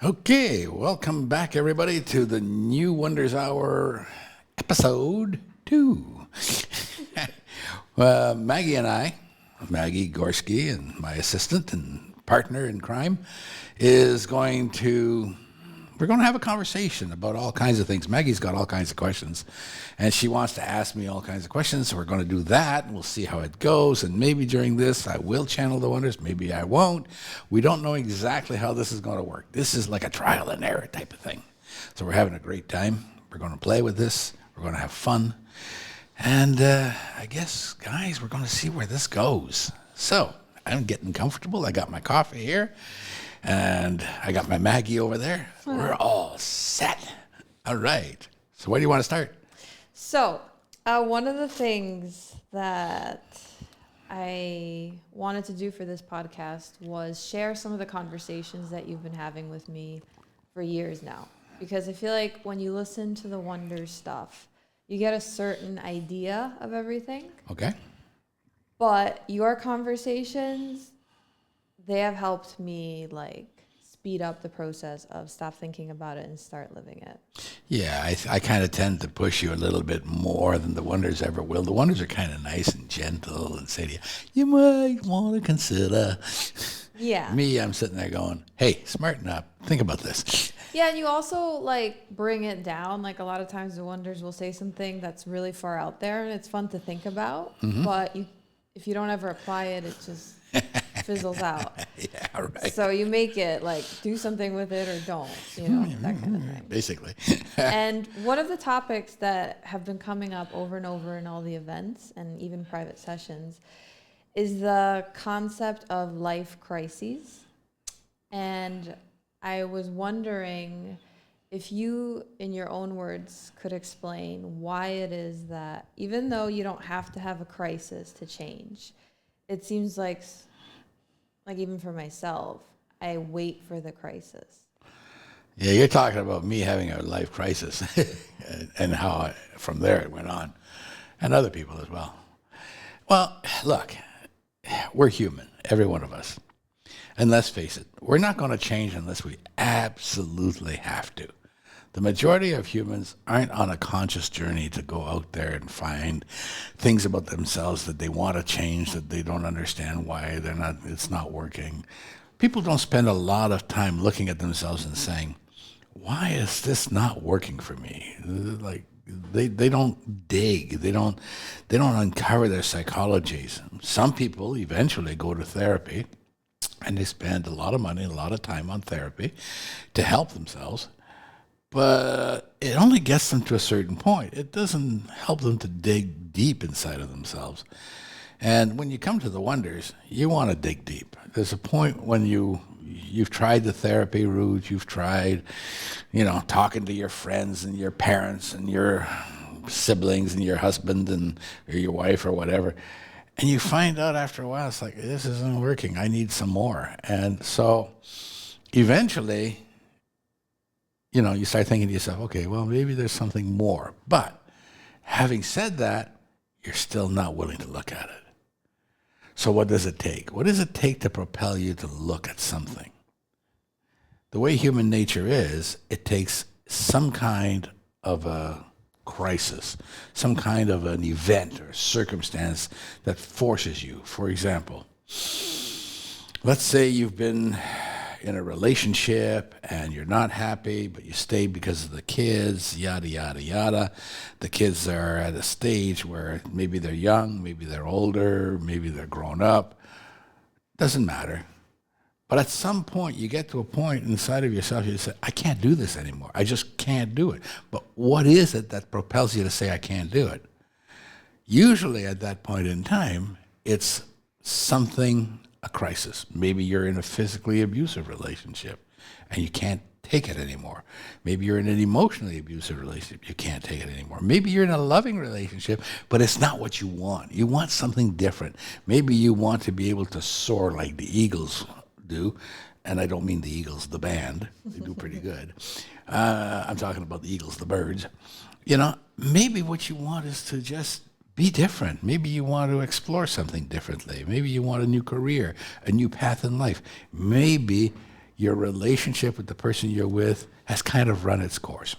Okay, welcome back, everybody, to the New Wonders Hour, episode 2. Maggie and I, Maggie Gorski, and my assistant and partner in crime, is going to we're going to have a conversation about all kinds of things. Maggie's got all kinds of questions, and she wants to ask me all kinds of questions. So we're going to do that, and we'll see how it goes. And maybe during this, I will channel the wonders. Maybe I won't. We don't know exactly how this is going to work. This is like a trial and error type of thing. So we're having a great time. We're going to play with this. We're going to have fun. And I guess, guys, we're going to see where this goes. So I'm getting comfortable. I got my coffee here. And I got my Maggie over there. We're all set. All right. So where do you want to start? So one of the things that I wanted to do for this podcast was share some of the conversations that you've been having with me for years now. Because I feel like when you listen to the Wonders stuff, you get a certain idea of everything. Okay. But your conversations, they have helped me speed up the process of stop thinking about it and start living it. Yeah, I kind of tend to push you a little bit more than the Wonders ever will. The Wonders are kind of nice and gentle and say to you, you might want to consider. Yeah. Me, I'm sitting there going, hey, smarten up. Think about this. Yeah, and you also bring it down. A lot of times the Wonders will say something that's really far out there and it's fun to think about. Mm-hmm. But if you don't ever apply it, it just fizzles out. Yeah, right. So you make it do something with it or don't, that kind of thing. Basically. And one of the topics that have been coming up over and over in all the events and even private sessions is the concept of life crises. And I was wondering if you, in your own words, could explain why it is that even though you don't have to have a crisis to change, it seems like even for myself, I wait for the crisis. Yeah, you're talking about me having a life crisis and how from there it went on, and other people as well. Well, look, we're human, every one of us. And let's face it, we're not going to change unless we absolutely have to. The majority of humans aren't on a conscious journey to go out there and find things about themselves that they want to change, that they don't understand why it's not working. People don't spend a lot of time looking at themselves and saying, why is this not working for me? They don't dig. They don't uncover their psychologies. Some people eventually go to therapy and they spend a lot of money, a lot of time on therapy to help themselves. But it only gets them to a certain point. It doesn't help them to dig deep inside of themselves. And when you come to the Wonders, you want to dig deep. There's a point when you've tried the therapy route, you've tried, talking to your friends and your parents and your siblings and your husband or your wife or whatever. And you find out after a while, it's like, this isn't working. I need some more. And so eventually, you start thinking to yourself, okay, well, maybe there's something more. But having said that, you're still not willing to look at it. So what does it take? What does it take to propel you to look at something? The way human nature is, it takes some kind of a crisis, some kind of an event or circumstance that forces you. For example, let's say you've been in a relationship and you're not happy, but you stay because of the kids, yada, yada, yada. The kids are at a stage where maybe they're young, maybe they're older, maybe they're grown up. Doesn't matter. But at some point, you get to a point inside of yourself, you say, I can't do this anymore. I just can't do it. But what is it that propels you to say, I can't do it? Usually at that point in time, it's something, a crisis. Maybe you're in a physically abusive relationship and you can't take it anymore. Maybe you're in an emotionally abusive relationship. You can't take it anymore. Maybe you're in a loving relationship, but it's not what you want. You want something different. Maybe you want to be able to soar like the Eagles do. And I don't mean the Eagles, the band. They do pretty good. I'm talking about the Eagles, the birds. Maybe what you want is to just be different. Maybe you want to explore something differently. Maybe you want a new career, a new path in life. Maybe your relationship with the person you're with has kind of run its course.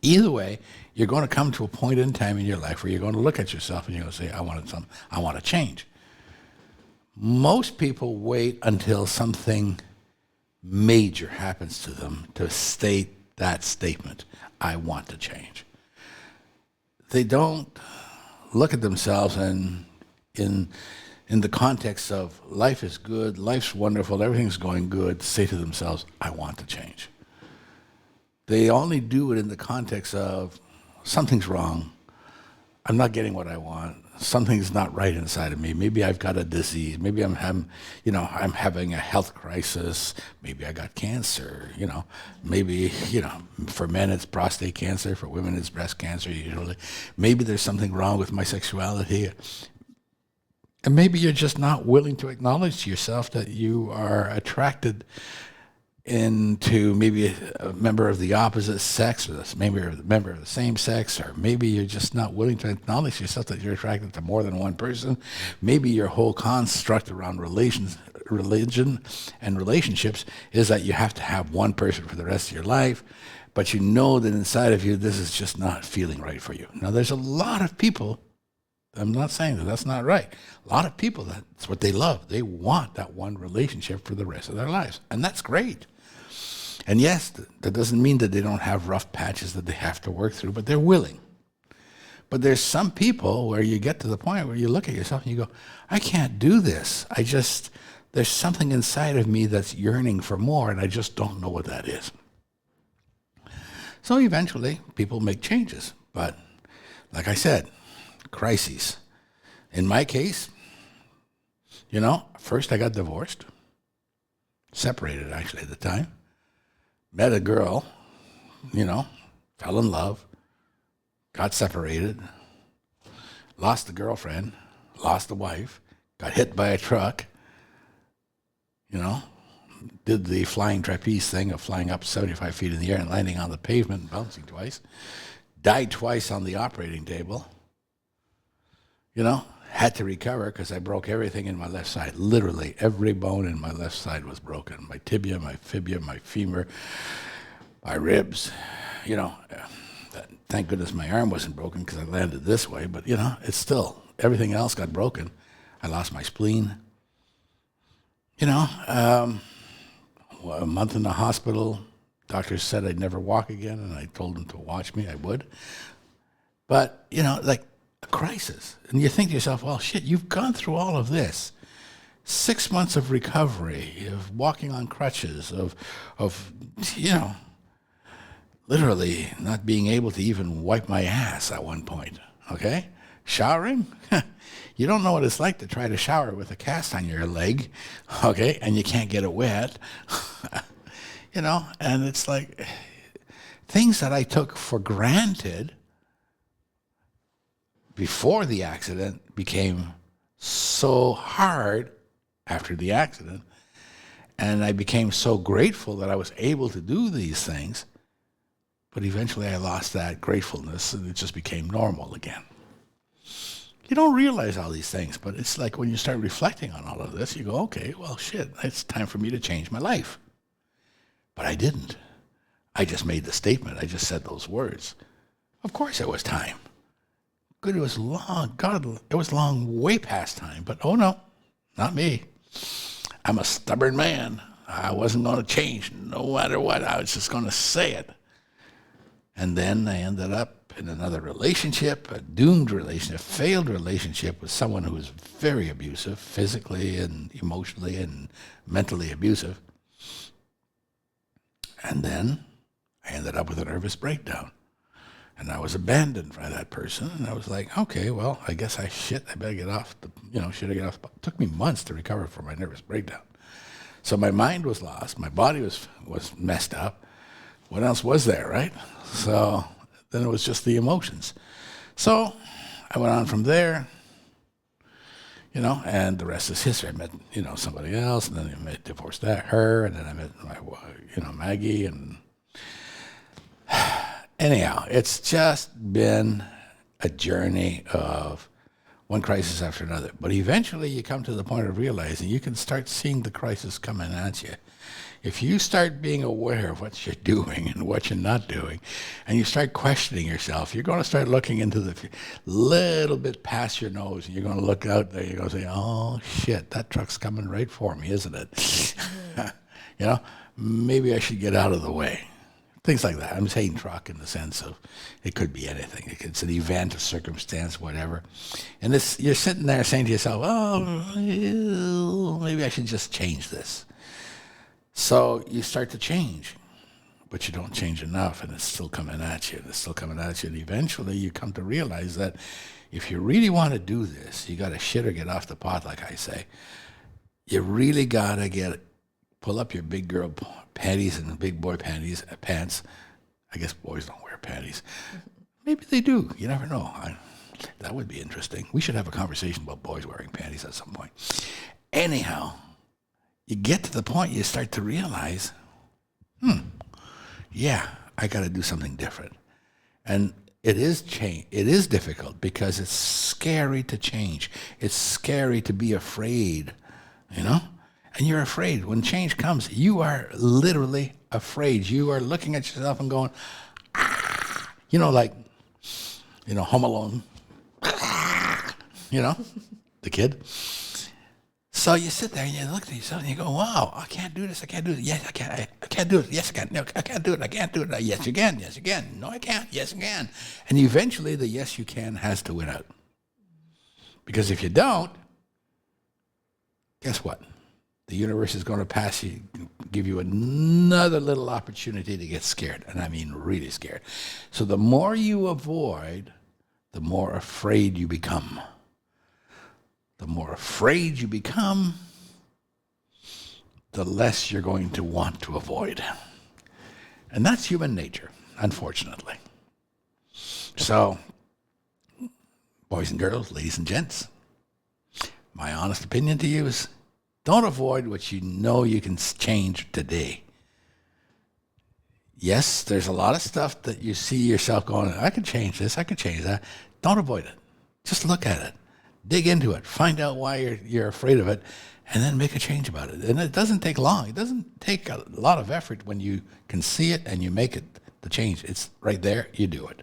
Either way, you're going to come to a point in time in your life where you're going to look at yourself and you're going to say, I want to change. Most people wait until something major happens to them to state that statement, I want to change. They don't look at themselves and in the context of life is good, life's wonderful, everything's going good, say to themselves, I want to change. They only do it in the context of something's wrong, I'm not getting what I want, something's not right inside of me, maybe I've got a disease, maybe I'm having a health crisis, maybe I got cancer, maybe, for men it's prostate cancer, for women it's breast cancer usually, maybe there's something wrong with my sexuality. And maybe you're just not willing to acknowledge to yourself that you are attracted into maybe a member of the opposite sex, or maybe a member of the same sex, or maybe you're just not willing to acknowledge yourself that you're attracted to more than one person. Maybe your whole construct around religion and relationships is that you have to have one person for the rest of your life, but you know that inside of you, this is just not feeling right for you. Now, there's a lot of people, I'm not saying that that's not right. A lot of people, that's what they love. They want that one relationship for the rest of their lives. And that's great. And yes, that doesn't mean that they don't have rough patches that they have to work through, but they're willing. But there's some people where you get to the point where you look at yourself and you go, I can't do this. There's something inside of me that's yearning for more, and I just don't know what that is. So eventually, people make changes. But like I said, crises. In my case, first I got divorced, separated actually at the time, met a girl, fell in love, got separated, lost a girlfriend, lost a wife, got hit by a truck, did the flying trapeze thing of flying up 75 feet in the air and landing on the pavement and bouncing twice, died twice on the operating table, had to recover because I broke everything in my left side. Literally, every bone in my left side was broken. My tibia, my fibula, my femur, my ribs, Thank goodness my arm wasn't broken because I landed this way, but, it's still, everything else got broken. I lost my spleen. A month in the hospital, doctors said I'd never walk again, and I told them to watch me, I would. But, like, a crisis. And you think to yourself, well, shit, you've gone through all of this. 6 months of recovery, of walking on crutches, of literally not being able to even wipe my ass at one point, okay? Showering? You don't know what it's like to try to shower with a cast on your leg, okay, and you can't get it wet, and it's like things that I took for granted before the accident became so hard after the accident, and I became so grateful that I was able to do these things, but eventually I lost that gratefulness and it just became normal again. You don't realize all these things, but it's like when you start reflecting on all of this, you go, okay, well, shit, it's time for me to change my life. But I didn't. I just made the statement. I just said those words. Of course it was time. Good, it was long. God, it was long, way past time. But oh no, not me. I'm a stubborn man. I wasn't going to change no matter what. I was just going to say it. And then I ended up in another relationship, a doomed relationship, a failed relationship with someone who was very abusive, physically and emotionally and mentally abusive. And then I ended up with a nervous breakdown. And I was abandoned by that person. And I was like, okay, well, I guess I better get off should I get off? It took me months to recover from my nervous breakdown. So my mind was lost. My body was messed up. What else was there, right? So then it was just the emotions. So I went on from there, and the rest is history. I met, somebody else, and then I divorced her, and then I met my, Maggie, and anyhow, it's just been a journey of one crisis after another. But eventually you come to the point of realizing you can start seeing the crisis coming at you. If you start being aware of what you're doing and what you're not doing, and you start questioning yourself, you're going to start looking into the little bit past your nose, and you're going to look out there, you're going to say, oh, shit, that truck's coming right for me, isn't it? You know, maybe I should get out of the way. Things like that. I'm saying truck in the sense of it could be anything. It's an event, a circumstance, whatever. And this, you're sitting there saying to yourself, oh, maybe I should just change this. So you start to change, but you don't change enough, and it's still coming at you, and it's still coming at you. And eventually you come to realize that if you really want to do this, you got to shit or get off the pot, like I say. You really got to pull up your big girl panties and big boy pants. I guess boys don't wear panties. Maybe they do. You never know. That would be interesting. We should have a conversation about boys wearing panties at some point. Anyhow, you get to the point you start to realize, yeah, I got to do something different. And it is change. It is difficult because it's scary to change. It's scary to be afraid, you know? And you're afraid. When change comes, you are literally afraid. You are looking at yourself and going, ah, you know, like, you know, Home Alone, ah, you know, the kid. So you sit there and you look at yourself and you go, wow, I can't do this. I can't do it. Yes, I can. I can't do it. Yes, I can. No, I can't do it. I can't do it. Yes, you can. Yes, you can. No, I can't. Yes, I can. And eventually the yes, you can has to win out. Because if you don't, guess what? The universe is going to give you another little opportunity to get scared. And I mean really scared. So the more you avoid, the more afraid you become. The more afraid you become, the less you're going to want to avoid. And that's human nature, unfortunately. So, boys and girls, ladies and gents, my honest opinion to you is don't avoid what you know you can change today. Yes, there's a lot of stuff that you see yourself going, I can change this, I can change that. Don't avoid it. Just look at it. Dig into it. Find out why you're afraid of it, and then make a change about it. And it doesn't take long. It doesn't take a lot of effort when you can see it and you make it the change. It's right there. You do it.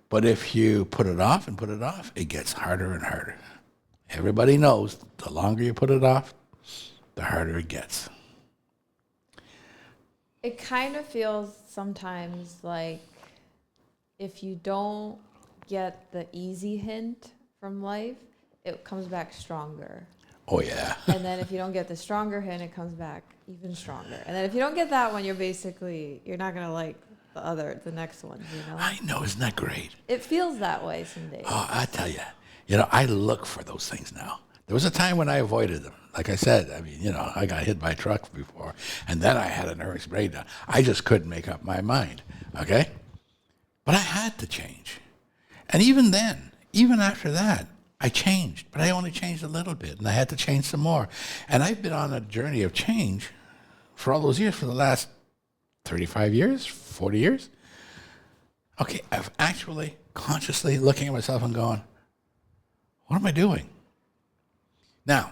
But if you put it off and put it off, it gets harder and harder. Everybody knows the longer you put it off, the harder it gets. It kind of feels sometimes like if you don't get the easy hint from life, it comes back stronger. Oh, yeah. And then if you don't get the stronger hint, it comes back even stronger. And then if you don't get that one, you're not going to like the next one, you know? I know, isn't that great? It feels that way some days. Oh, I tell you, I look for those things now. There was a time when I avoided them. Like I said, I mean, I got hit by a truck before, and then I had a nervous breakdown. I just couldn't make up my mind, okay? But I had to change. And even then, even after that, I changed, but I only changed a little bit, and I had to change some more. And I've been on a journey of change for all those years, for the last 35 years, 40 years. Okay, I've actually consciously looking at myself and going, what am I doing? Now,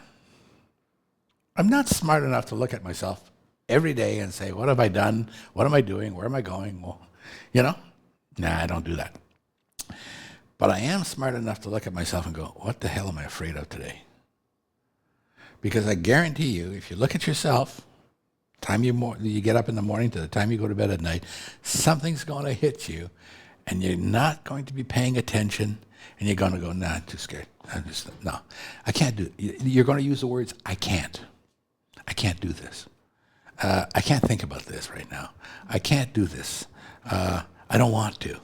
I'm not smart enough to look at myself every day and say, what have I done? What am I doing? Where am I going? Well, nah, I don't do that. But I am smart enough to look at myself and go, what the hell am I afraid of today? Because I guarantee you, if you look at yourself, time you get up in the morning to the time you go to bed at night, something's going to hit you, and you're not going to be paying attention, and you're going to go, nah, I'm too scared. No, I can't do it. You're going to use the words, I can't do this. I can't think about this right now. I can't do this. I don't want to.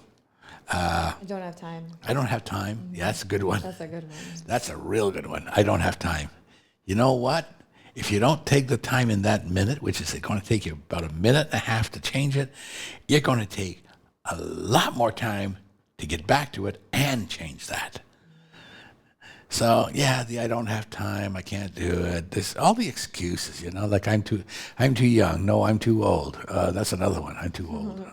I don't have time. I don't have time. Mm-hmm. Yeah, that's a good one. That's a good one. That's a real good one. I don't have time. You know what? If you don't take the time in that minute, which is going to take you about a minute and a half to change it, you're going to take a lot more time to get back to it and change that. So yeah, I don't have time. I can't do it. There's all the excuses, like I'm too young. No, I'm too old. That's another one. I'm too old.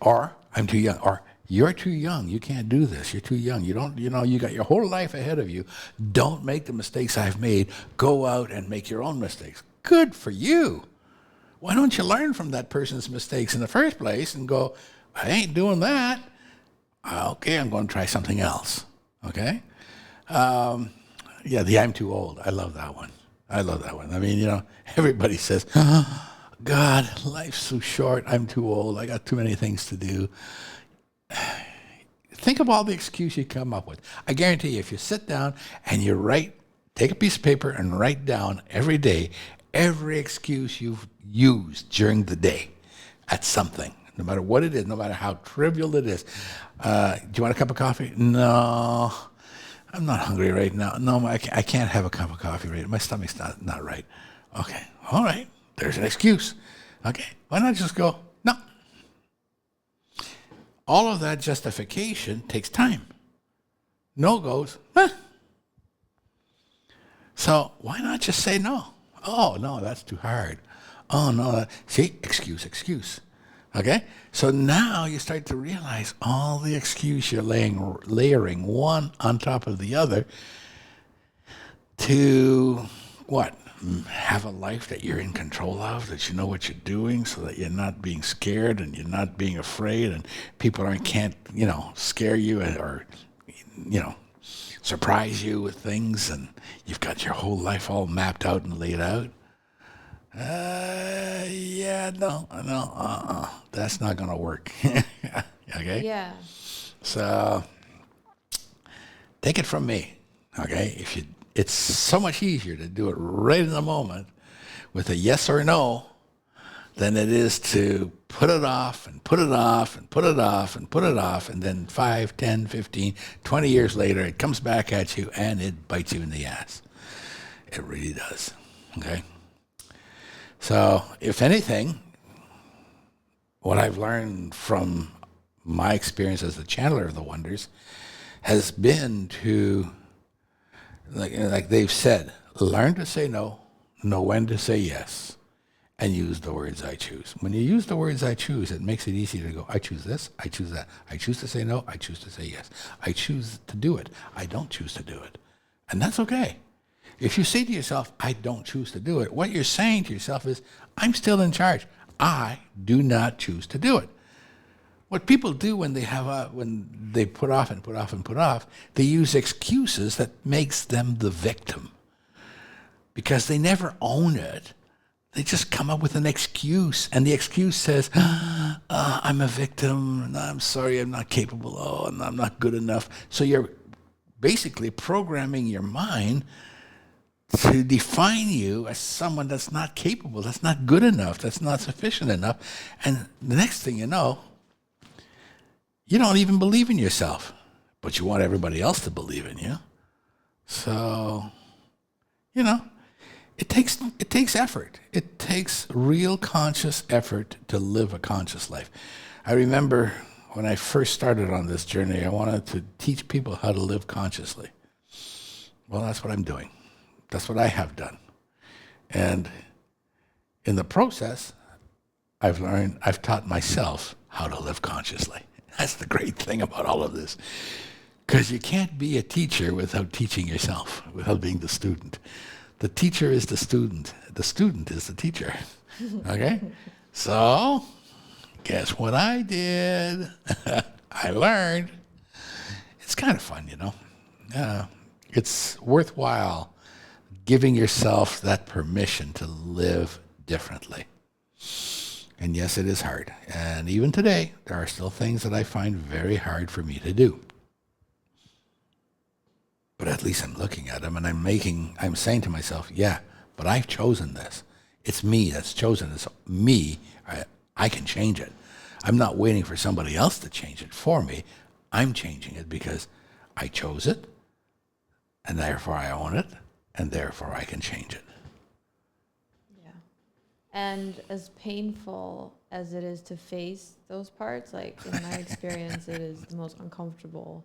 Or I'm too young. Or you're too young. You can't do this. You're too young. You don't. You got your whole life ahead of you. Don't make the mistakes I've made. Go out and make your own mistakes. Good for you. Why don't you learn from that person's mistakes in the first place and go, I ain't doing that. Okay, I'm going to try something else. Okay? Yeah, the I'm too old. I love that one. I love that one. I mean, everybody says, God, life's so short. I'm too old. I got too many things to do. Think of all the excuses you come up with. I guarantee you, if you sit down and you take a piece of paper and write down every day, every excuse you've used during the day at something, no matter what it is, no matter how trivial it is. Do you want a cup of coffee? No, I'm not hungry right now. No, I can't have a cup of coffee right now. My stomach's not right. Okay, all right, there's an excuse. Okay, why not just go, no. All of that justification takes time. No goes, huh. So why not just say no? Oh, no, that's too hard. Oh, no, see, excuse. Okay? So now you start to realize all the excuse you're layering one on top of the other to what? Have a life that you're in control of, that you know what you're doing, so that you're not being scared and you're not being afraid, and people can't scare you or surprise you with things, and you've got your whole life all mapped out and laid out. That's not gonna work. Okay? Yeah. So take it from me, okay? It's so much easier to do it right in the moment with a yes or no than it is to put it off and put it off and put it off and put it off, and then 5, 10, 15, 20 years later, it comes back at you and it bites you in the ass. It really does, okay? So, if anything, what I've learned from my experience as the channeler of the wonders has been to, like they've said, learn to say no, know when to say yes, and use the words I choose. When you use the words I choose, it makes it easier to go, I choose this, I choose that. I choose to say no, I choose to say yes. I choose to do it, I don't choose to do it. And that's okay. If you say to yourself, I don't choose to do it, what you're saying to yourself is, I'm still in charge. I do not choose to do it. What people do when they put off and put off and put off, they use excuses that makes them the victim. Because they never own it. They just come up with an excuse, and the excuse says, I'm a victim, and I'm sorry, I'm not capable, and I'm not good enough. So you're basically programming your mind to define you as someone that's not capable, that's not good enough, that's not sufficient enough. And the next thing you know, you don't even believe in yourself, but you want everybody else to believe in you. So, it takes effort. It takes real conscious effort to live a conscious life. I remember when I first started on this journey, I wanted to teach people how to live consciously. Well, that's what I'm doing. That's what I have done. And in the process, I've taught myself how to live consciously. That's the great thing about all of this. Because you can't be a teacher without teaching yourself, without being the student. The teacher is the student is the teacher. Okay? So, guess what I did? I learned. It's kind of fun, It's worthwhile giving yourself that permission to live differently. And yes, it is hard. And even today, there are still things that I find very hard for me to do. But at least I'm looking at them and I'm saying to myself, yeah, but I've chosen this. It's me that's chosen this. Me, I can change it. I'm not waiting for somebody else to change it for me. I'm changing it because I chose it, and therefore I own it, and therefore I can change it. Yeah. And as painful as it is to face those parts, like in my experience, it is the most uncomfortable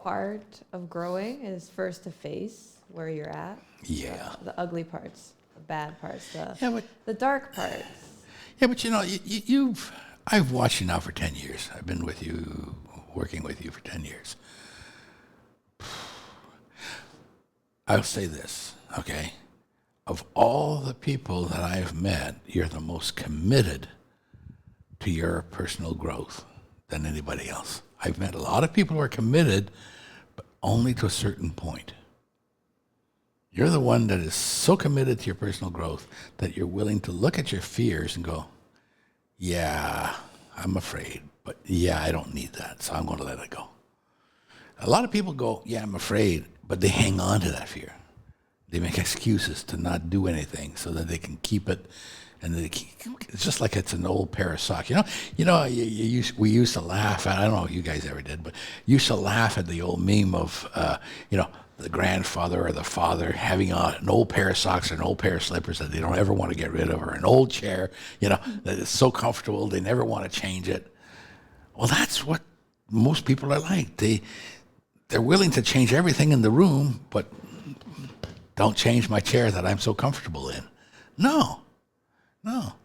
part of growing is first to face where you're at. Yeah. The ugly parts, the bad parts, the dark parts. Yeah, but I've watched you now for 10 years. I've been with you, working with you for 10 years. I'll say this, okay? of all the people that I've met, you're the most committed to your personal growth than anybody else. I've met a lot of people who are committed, but only to a certain point. You're the one that is so committed to your personal growth that you're willing to look at your fears and go, yeah, I'm afraid, but yeah, I don't need that, so I'm going to let it go. A lot of people go, yeah, I'm afraid, but they hang on to that fear. They make excuses to not do anything so that they can keep it, and it's just like it's an old pair of socks. We used to laugh. I don't know if you guys ever did, but used to laugh at the old meme of, the grandfather or the father having an old pair of socks or an old pair of slippers that they don't ever want to get rid of, or an old chair, that is so comfortable they never want to change it. Well, that's what most people are like. They're willing to change everything in the room, but don't change my chair that I'm so comfortable in. No,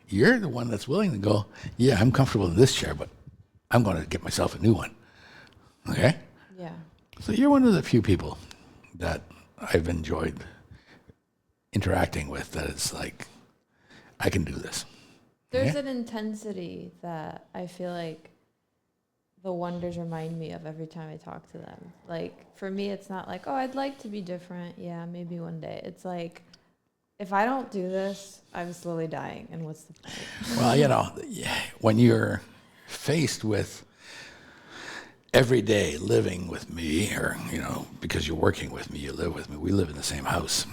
you're the one that's willing to go, yeah, I'm comfortable in this chair, but I'm going to get myself a new one. Okay? Yeah. So you're one of the few people that I've enjoyed interacting with that it's like, I can do this. There's an intensity that I feel like the Wonders remind me of every time I talk to them. Like, for me, it's not like, oh, I'd like to be different. Yeah, maybe one day. It's like, if I don't do this, I'm slowly dying, and what's the point? Well, when you're faced with every day living with me, or, because you're working with me, you live with me, we live in the same house,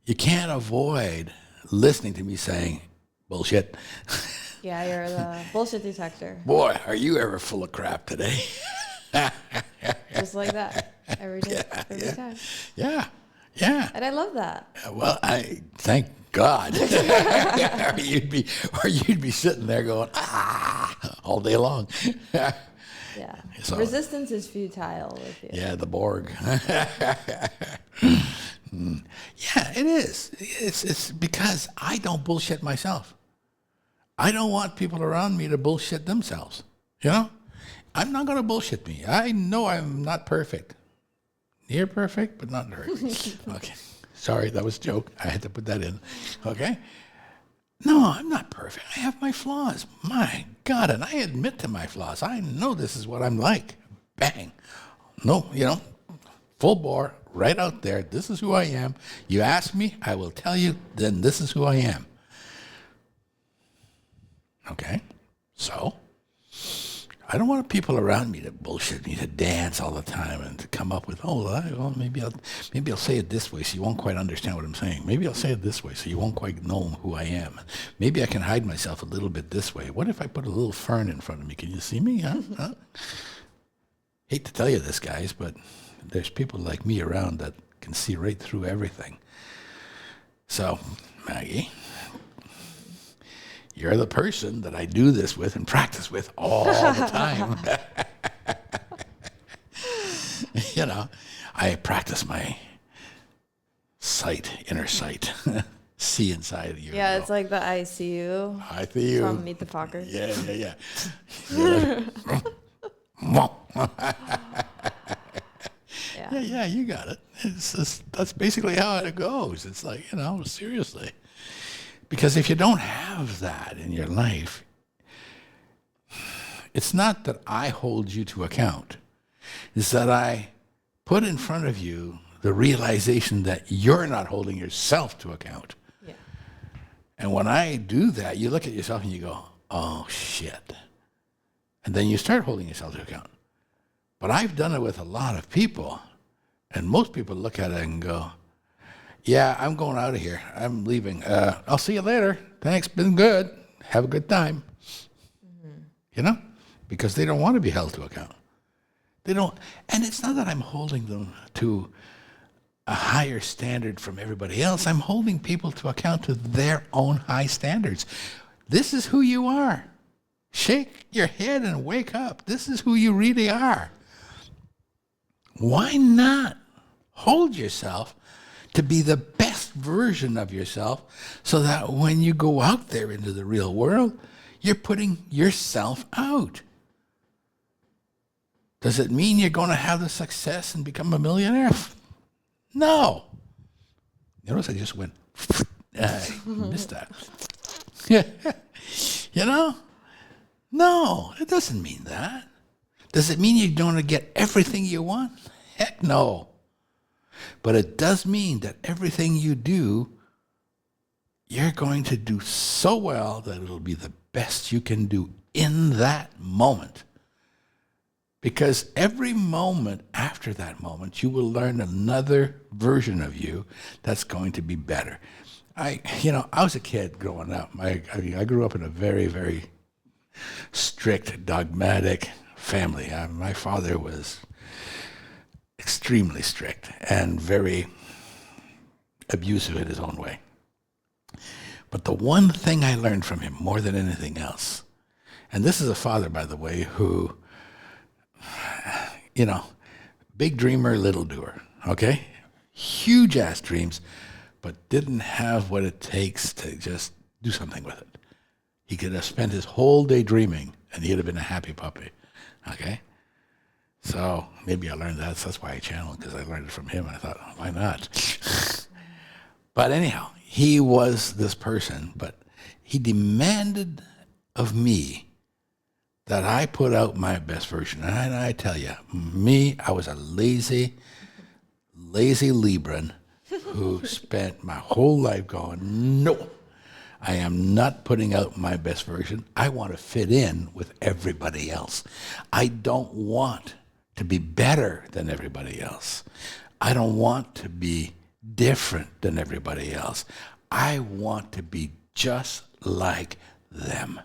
you can't avoid listening to me saying, bullshit. Yeah, you're the bullshit detector. Boy, are you ever full of crap today. Just like that. Every day, every time. Yeah. And I love that. Well, I thank God. or you'd be sitting there going, all day long. Yeah. So, resistance is futile with you. Yeah, the Borg. Yeah, it is. It's because I don't bullshit myself. I don't want people around me to bullshit themselves. I'm not going to bullshit me. I know I'm not perfect. Near perfect, but not perfect. Okay. Sorry, that was a joke. I had to put that in. Okay? No, I'm not perfect. I have my flaws. My God, and I admit to my flaws. I know this is what I'm like. Bang. No, full bore, right out there. This is who I am. You ask me, I will tell you, then this is who I am. Okay? So, I don't want people around me to bullshit me, to dance all the time, and to come up with, maybe I'll say it this way so you won't quite understand what I'm saying. Maybe I'll say it this way so you won't quite know who I am. Maybe I can hide myself a little bit this way. What if I put a little fern in front of me? Can you see me? Huh? Hate to tell you this, guys, but there's people like me around that can see right through everything. So, Maggie, you're the person that I do this with and practice with all the time. I practice my inner sight, see inside of you. Yeah, it's like the ICU. ICU. From Meet the Fockers. Yeah. Yeah, you got it. That's basically how it goes. It's like, seriously. Because if you don't have that in your life, it's not that I hold you to account. It's that I put in front of you the realization that you're not holding yourself to account. Yeah. And when I do that, you look at yourself and you go, oh, shit. And then you start holding yourself to account. But I've done it with a lot of people, and most people look at it and go, yeah, I'm going out of here. I'm leaving. I'll see you later. Thanks. Been good. Have a good time. Mm-hmm. Because they don't want to be held to account. They don't. And it's not that I'm holding them to a higher standard from everybody else. I'm holding people to account to their own high standards. This is who you are. Shake your head and wake up. This is who you really are. Why not hold yourself to be the best version of yourself so that when you go out there into the real world, you're putting yourself out? Does it mean you're going to have the success and become a millionaire? No. You notice I just went, I missed that. You know? No, it doesn't mean that. Does it mean you're going to get everything you want? Heck no. But it does mean that everything you do, you're going to do so well that it'll be the best you can do in that moment. Because every moment after that moment, you will learn another version of you that's going to be better. I was a kid growing up. I grew up in a very, very strict, dogmatic family. My father was extremely strict and very abusive in his own way. But the one thing I learned from him more than anything else, and this is a father, by the way, who, big dreamer, little doer, okay? Huge ass dreams, but didn't have what it takes to just do something with it. He could have spent his whole day dreaming and he'd have been a happy puppy, okay? So maybe I learned that. So that's why I channeled, because I learned it from him. And I thought, why not? But anyhow, he was this person, but he demanded of me that I put out my best version. And I tell you, I was a lazy Libran who spent my whole life going, no, I am not putting out my best version. I want to fit in with everybody else. I don't want to be better than everybody else. I don't want to be different than everybody else. I want to be just like them,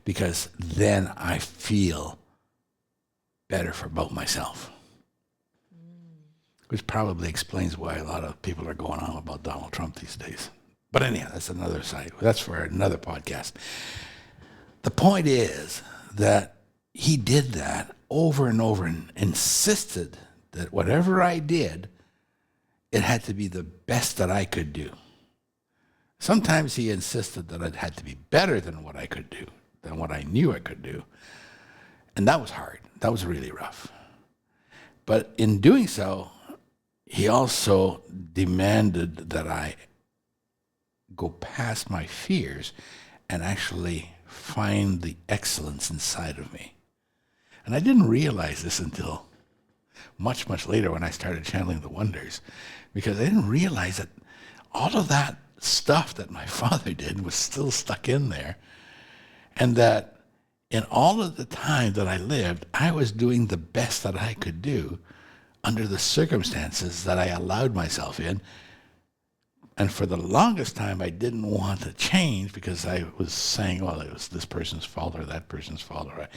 because then I feel better about myself. Which probably explains why a lot of people are going on about Donald Trump these days. But anyhow, that's another side. That's for another podcast. The point is that he did that over and over and insisted that whatever I did, it had to be the best that I could do. Sometimes he insisted that it had to be better than what I could do, than what I knew I could do. And that was hard. That was really rough. But in doing so, he also demanded that I go past my fears and actually find the excellence inside of me. And I didn't realize this until much, much later when I started channeling the wonders, because I didn't realize that all of that stuff that my father did was still stuck in there, and that in all of the time that I lived, I was doing the best that I could do under the circumstances that I allowed myself in. And for the longest time, I didn't want to change because I was saying, well, it was this person's fault or that person's fault, or,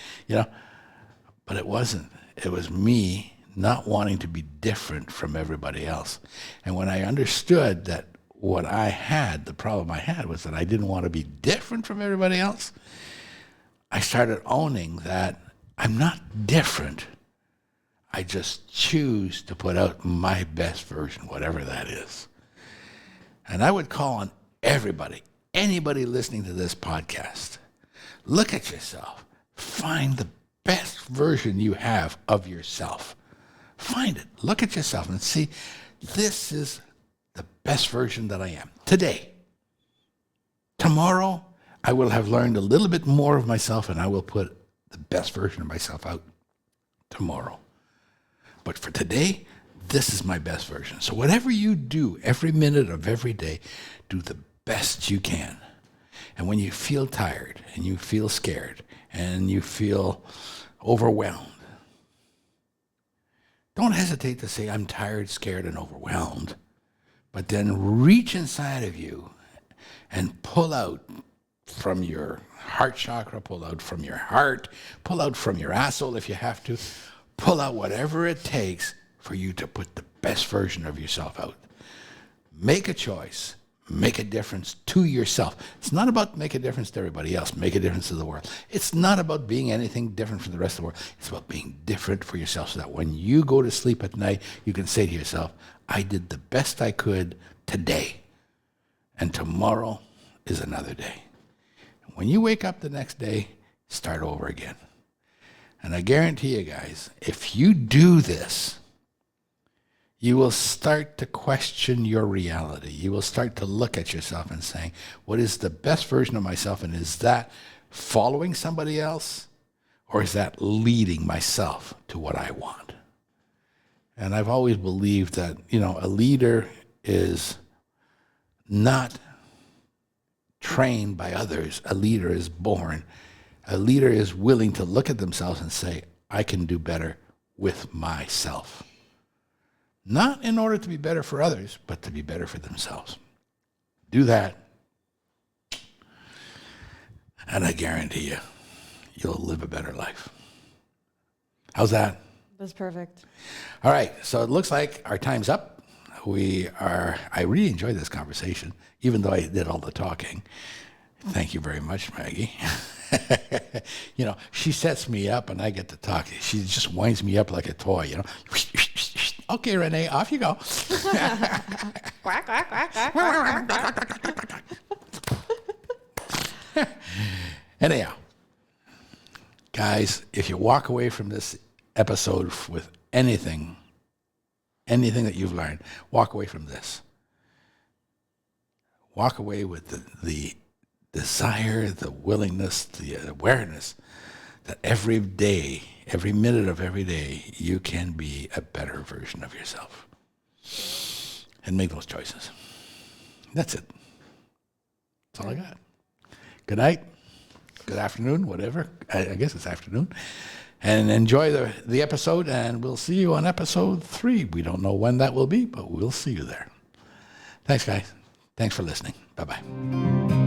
but it wasn't. It was me not wanting to be different from everybody else. And when I understood that what I had, the problem I had, was that I didn't want to be different from everybody else, I started owning that I'm not different. I just choose to put out my best version, whatever that is. And I would call on everybody, anybody listening to this podcast, look at yourself. Find the best version you have of yourself. Find it. Look at yourself and see, this is the best version that I am today. Tomorrow, I will have learned a little bit more of myself, and I will put the best version of myself out tomorrow. But for today, this is my best version. So whatever you do every minute of every day, do the best you can. And when you feel tired and you feel scared and you feel overwhelmed, don't hesitate to say, I'm tired, scared, and overwhelmed. But then reach inside of you and pull out from your heart chakra, pull out from your heart, pull out from your asshole if you have to, pull out whatever it takes for you to put the best version of yourself out. Make a choice. Make a difference to yourself. It's not about make a difference to everybody else. Make a difference to the world. It's not about being anything different from the rest of the world. It's about being different for yourself, so that when you go to sleep at night, you can say to yourself, I did the best I could today, and tomorrow is another day. When you wake up the next day, start over again. And I guarantee you guys, if you do this, you will start to question your reality. You will start to look at yourself and saying, what is the best version of myself? And is that following somebody else? Or is that leading myself to what I want? And I've always believed that, a leader is not trained by others. A leader is born. A leader is willing to look at themselves and say, I can do better with myself. Not in order to be better for others, but to be better for themselves. Do that, and I guarantee you, you'll live a better life. How's that? That's perfect. All right, so it looks like our time's up. I really enjoyed this conversation, even though I did all the talking. Thank you very much, Maggie. She sets me up and I get to talk. She just winds me up like a toy, Okay, Réné, off you go. Quack, quack, quack, quack, quack, quack. Anyhow, guys, if you walk away from this episode with anything that you've learned, walk away from this. Walk away with the desire, the willingness, the awareness that every day, every minute of every day, you can be a better version of yourself. And make those choices. That's it. That's all I got. Good night. Good afternoon, whatever. I guess it's afternoon. And enjoy the episode, and we'll see you on episode 3. We don't know when that will be, but we'll see you there. Thanks, guys. Thanks for listening. Bye-bye.